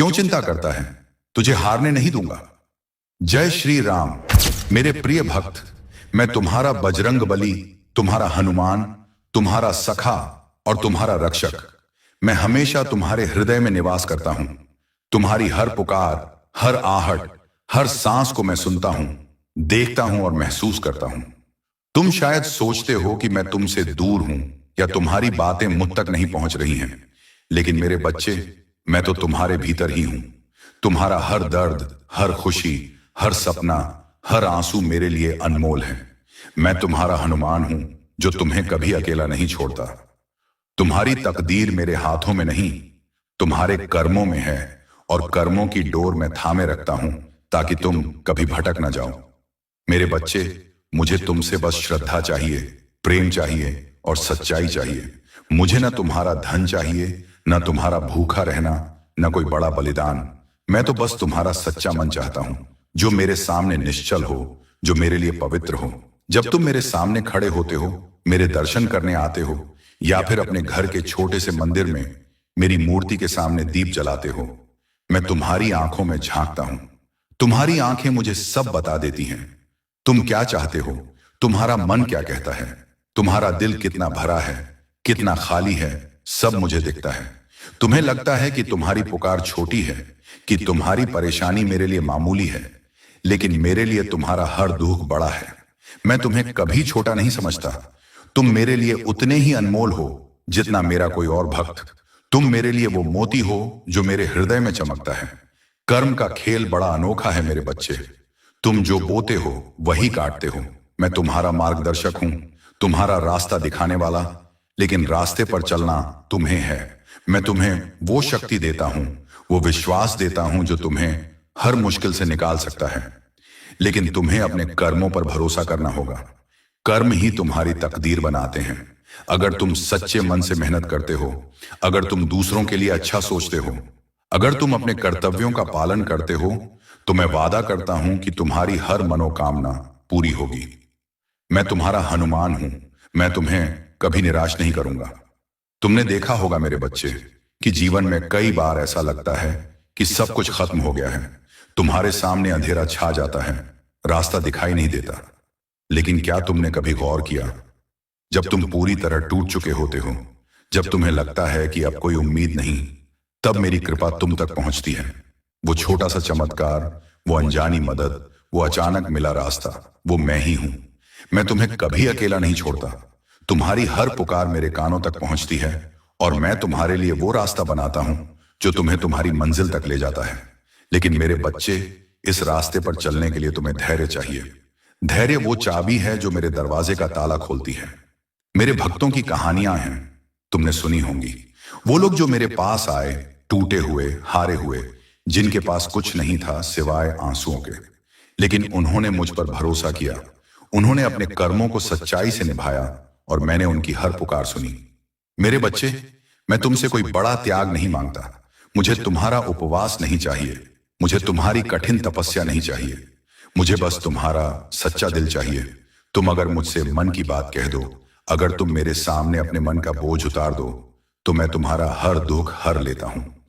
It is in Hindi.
क्यों चिंता करता है? तुझे हारने नहीं दूंगा। जय श्री राम। मेरे प्रिय भक्त, मैं तुम्हारा बजरंग बली, तुम्हारा हनुमान, तुम्हारा सखा और तुम्हारा रक्षक। मैं हमेशा तुम्हारे हृदय में निवास करता हूं। तुम्हारी हर पुकार, हर आहट, हर सांस को मैं सुनता हूं, देखता हूं और महसूस करता हूं। तुम शायद सोचते हो कि मैं तुमसे दूर हूं या तुम्हारी बातें मुझ तक नहीं पहुंच रही हैं, लेकिन मेरे बच्चे, मैं तो तुम्हारे भीतर ही हूं। तुम्हारा हर दर्द, हर खुशी, हर सपना, हर आंसू मेरे लिए अनमोल है। मैं तुम्हारा हनुमान हूं जो तुम्हें कभी अकेला नहीं छोड़ता। तुम्हारी तकदीर मेरे हाथों में नहीं, तुम्हारे कर्मों में है, और कर्मों की डोर मैं थामे रखता हूं ताकि तुम कभी भटक ना जाओ। मेरे बच्चे, मुझे तुमसे बस श्रद्धा चाहिए, प्रेम चाहिए और सच्चाई चाहिए। मुझे न तुम्हारा धन चाहिए, न तुम्हारा भूखा रहना, न कोई बड़ा बलिदान। मैं तो बस तुम्हारा सच्चा मन चाहता हूं, जो मेरे सामने निश्चल हो, जो मेरे लिए पवित्र हो। जब तुम मेरे सामने खड़े होते हो, मेरे दर्शन करने आते हो, या फिर अपने घर के छोटे से मंदिर में मेरी मूर्ति के सामने दीप जलाते हो, मैं तुम्हारी आंखों में झांकता हूं। तुम्हारी आंखें मुझे सब बता देती हैं। तुम क्या चाहते हो, तुम्हारा मन क्या कहता है, तुम्हारा दिल कितना भरा है, कितना खाली है, सब मुझे दिखता है। तुम्हें लगता है कि तुम्हारी पुकार छोटी है, कि तुम्हारी परेशानी मेरे लिए मामूली है, लेकिन मेरे लिए तुम्हारा हर दुख बड़ा है। मैं तुम्हें कभी छोटा नहीं समझता। तुम मेरे लिए उतने ही अनमोल हो जितना मेरा कोई और भक्त। तुम मेरे लिए वो मोती हो जो मेरे हृदय में चमकता है। कर्म का खेल बड़ा अनोखा है मेरे बच्चे। तुम जो बोते हो वही काटते हो। मैं तुम्हारा मार्गदर्शक हूं, तुम्हारा रास्ता दिखाने वाला, लेकिन रास्ते पर चलना तुम्हें है। मैं तुम्हें वो शक्ति देता हूं, वो विश्वास देता हूं जो तुम्हें हर मुश्किल से निकाल सकता है। लेकिन तुम्हें अपने कर्मों पर भरोसा करना होगा। कर्म ही तुम्हारी तकदीर बनाते हैं। अगर तुम सच्चे मन से मेहनत करते हो, अगर तुम दूसरों के लिए अच्छा सोचते हो, अगर तुम अपने कर्तव्यों का पालन करते हो, तो मैं वादा करता हूं कि तुम्हारी हर मनोकामना पूरी होगी। मैं तुम्हारा हनुमान हूं। मैं तुम्हें कभी निराश नहीं करूंगा। तुमने देखा होगा मेरे बच्चे कि जीवन में कई बार ऐसा लगता है कि सब कुछ खत्म हो गया है। तुम्हारे सामने अंधेरा छा जाता है, रास्ता दिखाई नहीं देता। लेकिन क्या तुमने कभी गौर किया, जब तुम पूरी तरह टूट चुके होते हो, जब तुम्हें लगता है कि अब कोई उम्मीद नहीं, तब मेरी कृपा तुम तक पहुंचती है। वो छोटा सा चमत्कार, वो अनजानी मदद, वो अचानक मिला रास्ता, वो मैं ही हूं। मैं तुम्हें कभी अकेला नहीं छोड़ता। तुम्हारी हर पुकार मेरे कानों तक पहुंचती है, और मैं तुम्हारे लिए वो रास्ता बनाता हूं जो तुम्हें तुम्हारी मंजिल तक ले जाता है। लेकिन मेरे बच्चे, इस रास्ते पर चलने के लिए तुम्हें धैर्य चाहिए। धैर्य वो चाबी है जो मेरे दरवाजे का ताला खोलती है। मेरे भक्तों की कहानियां हैं, तुमने सुनी होंगी। वो लोग जो मेरे पास आए, टूटे हुए, हारे हुए, जिनके पास कुछ नहीं था सिवाय आंसुओं के, लेकिन उन्होंने मुझ पर भरोसा किया। उन्होंने अपने कर्मों को सच्चाई से निभाया, और मैंने उनकी हर पुकार सुनी। मेरे बच्चे, मैं तुमसे कोई बड़ा त्याग नहीं मांगता। मुझे तुम्हारा उपवास नहीं चाहिए, मुझे तुम्हारी कठिन तपस्या नहीं चाहिए। मुझे बस तुम्हारा सच्चा दिल चाहिए। तुम अगर मुझसे मन की बात कह दो, अगर तुम मेरे सामने अपने मन का बोझ उतार दो, तो मैं तुम्हारा हर दुख हर लेता हूं।